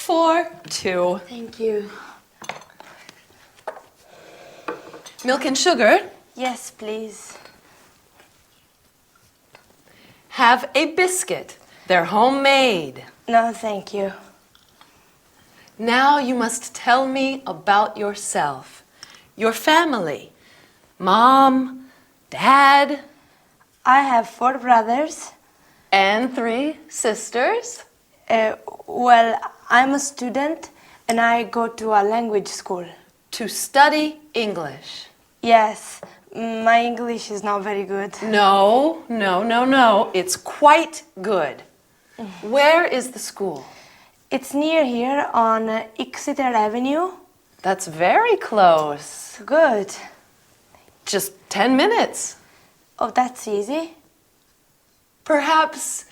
for two. Thank you. Milk and sugar. Yes, please. Have a biscuit. They're homemade. No, thank you. Now you must tell me about yourself. Your family. Mom, Dad. I have 4 brothers. And 3 sisters. Well, I'm a student and I go to a language school. To study English. Yes, my English is not very good. No. It's quite good. Where is the school? It's near here on Exeter Avenue. That's very close. Good. Just 10 minutes. Oh, that's easy. Perhaps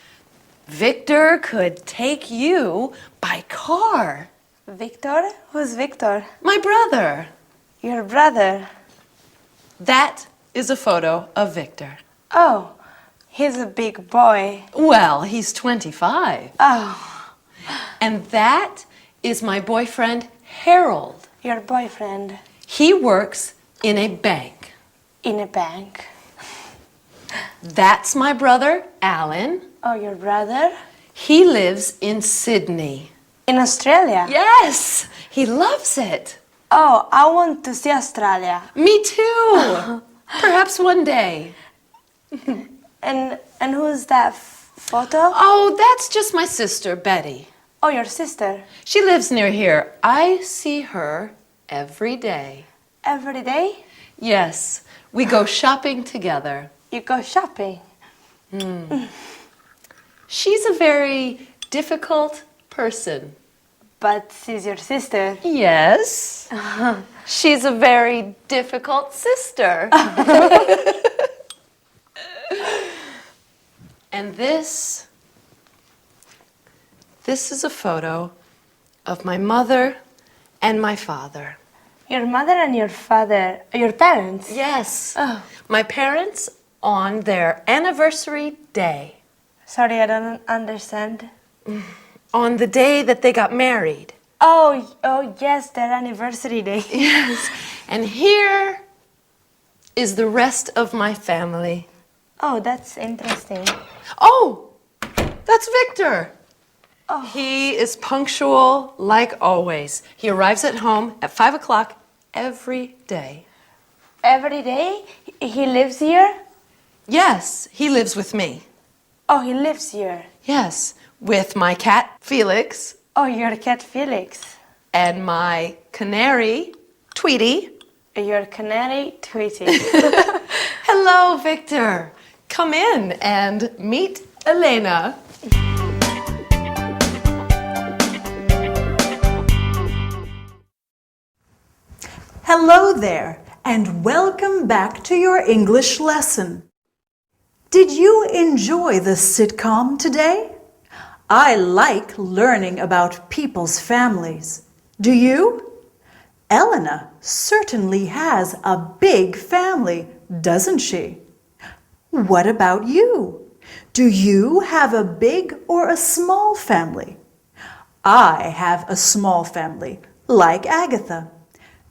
Victor could take you by car. Victor? Who's Victor? My brother. Your brother. That is a photo of Victor. Oh, he's a big boy. Well, he's 25. Oh, And that is my boyfriend, Harold. your boyfriend. He works in a bank. In a bank. That's my brother, Alan. Oh, your brother? He lives in Sydney. In Australia? Yes, he loves it. Oh, I want to see Australia. Me too. Perhaps one day. And who's that photo? Oh, that's just my sister, Betty. Oh, your sister. She lives near here. I see her every day. Every day? Yes, we go shopping together. You go shopping. She's a very difficult person. But she's your sister. Yes. She's a very difficult sister. And this is a photo of my mother and my father. Your mother and your father, your parents? Yes. Oh. My parents on their anniversary day. Sorry, I don't understand. On the day that they got married. Oh, yes, their anniversary day. Yes. And here is the rest of my family. Oh, that's interesting. Oh, that's Victor. Oh. He is punctual like always. He arrives at home at 5 o'clock every day. Every day? He lives here? Yes, he lives with me. Oh, he lives here. Yes, with my cat, Felix, Oh, your cat Felix. and my canary, Tweety. Your canary Tweety. Hello, Victor. Come in and meet Elena. Hello there, and welcome back to your English lesson. Did you enjoy the sitcom today? I like learning about people's families. Do you? Elena certainly has a big family, doesn't she? What about you? Do you have a big or a small family? I have a small family, like Agatha.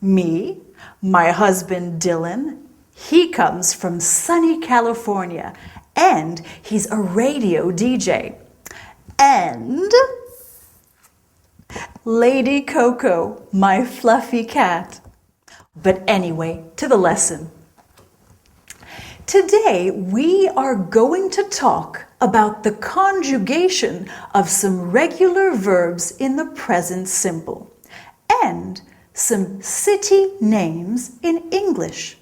Me, my husband Dylan, he comes from sunny California, and he's a radio DJ. And Lady Coco, my fluffy cat. But anyway, to the lesson. Today we are going to talk about the conjugation of some regular verbs in the present simple and some city names in English.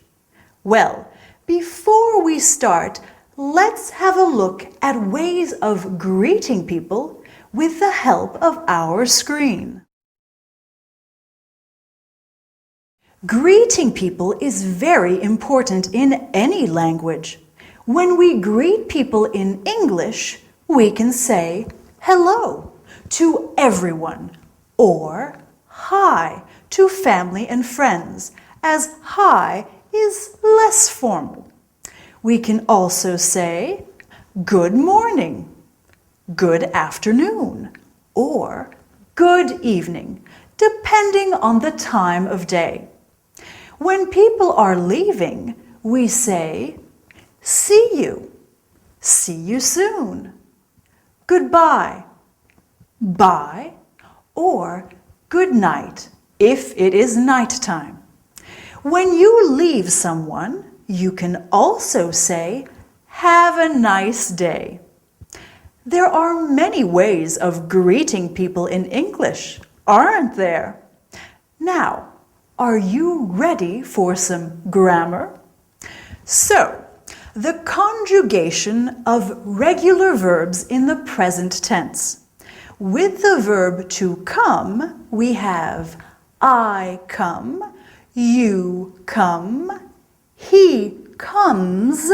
Well, before we start, let's have a look at ways of greeting people with the help of our screen. Greeting people is very important in any language. When we greet people in English, we can say hello to everyone or hi to family and friends, as hi is less formal. We can also say good morning, good afternoon, or good evening, depending on the time of day. When people are leaving, we say, see you soon, goodbye, bye, or good night if it is nighttime. When you leave someone, you can also say, have a nice day. There are many ways of greeting people in English, aren't there? Now, are you ready for some grammar? So, the conjugation of regular verbs in the present tense. With the verb to come, we have I come, you come, he comes,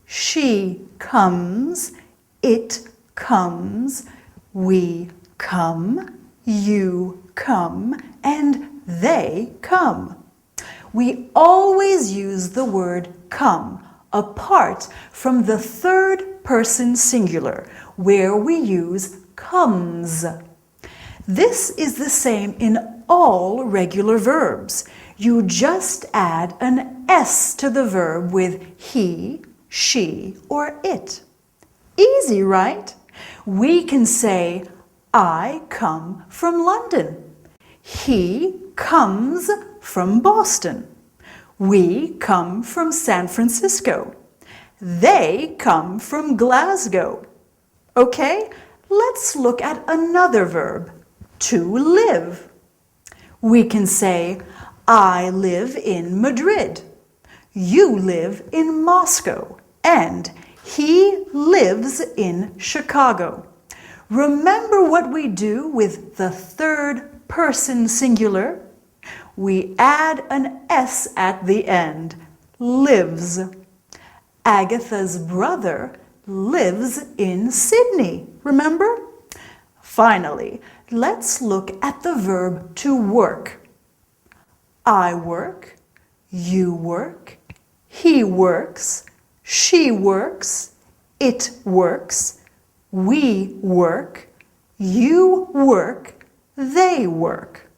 she comes, it comes, we come, you come, and they come. We always use the word come apart from the third person singular, where we use comes. This is the same in all regular verbs. You just add an S to the verb with he, she, or it. Easy, right? We can say, I come from London. He comes from Boston. We come from San Francisco. They come from Glasgow. Okay, let's look at another verb, to live. We can say, I live in Madrid. You live in Moscow. And he lives in Chicago. Remember what we do with the third person singular? We add an S at the end, lives. Agatha's brother lives in Sydney, remember? Finally, let's look at the verb to work. I work, you work, he works, she works, it works, we work, you work, they work.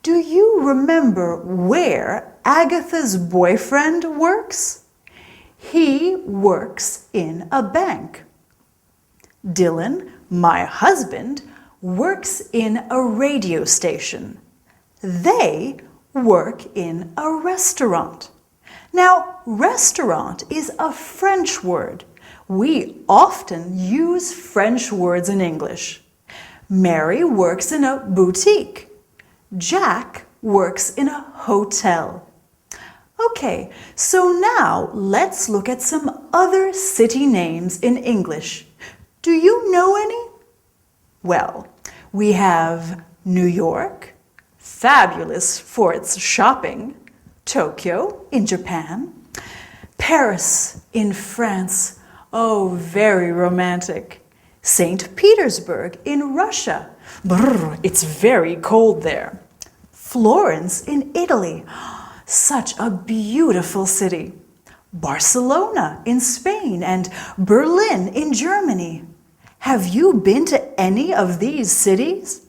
Do you remember where Agatha's boyfriend works? He works in a bank. Dylan, my husband, works in a radio station. They work in a restaurant. Now, restaurant is a French word. We often use French words in English. Mary works in a boutique. Jack works in a hotel. Okay, so now let's look at some other city names in English. Do you know any? Well, we have New York, fabulous for its shopping, Tokyo in Japan, Paris in France, oh, very romantic, St. Petersburg in Russia, brr, it's very cold there, Florence in Italy, such a beautiful city, Barcelona in Spain, and Berlin in Germany. Have you been to any of these cities?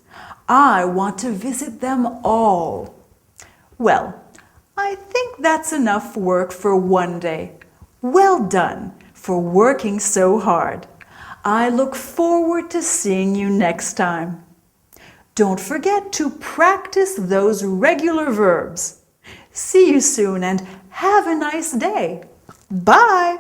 I want to visit them all. Well, I think that's enough work for one day. Well done for working so hard. I look forward to seeing you next time. Don't forget to practice those regular verbs. See you soon and have a nice day. Bye!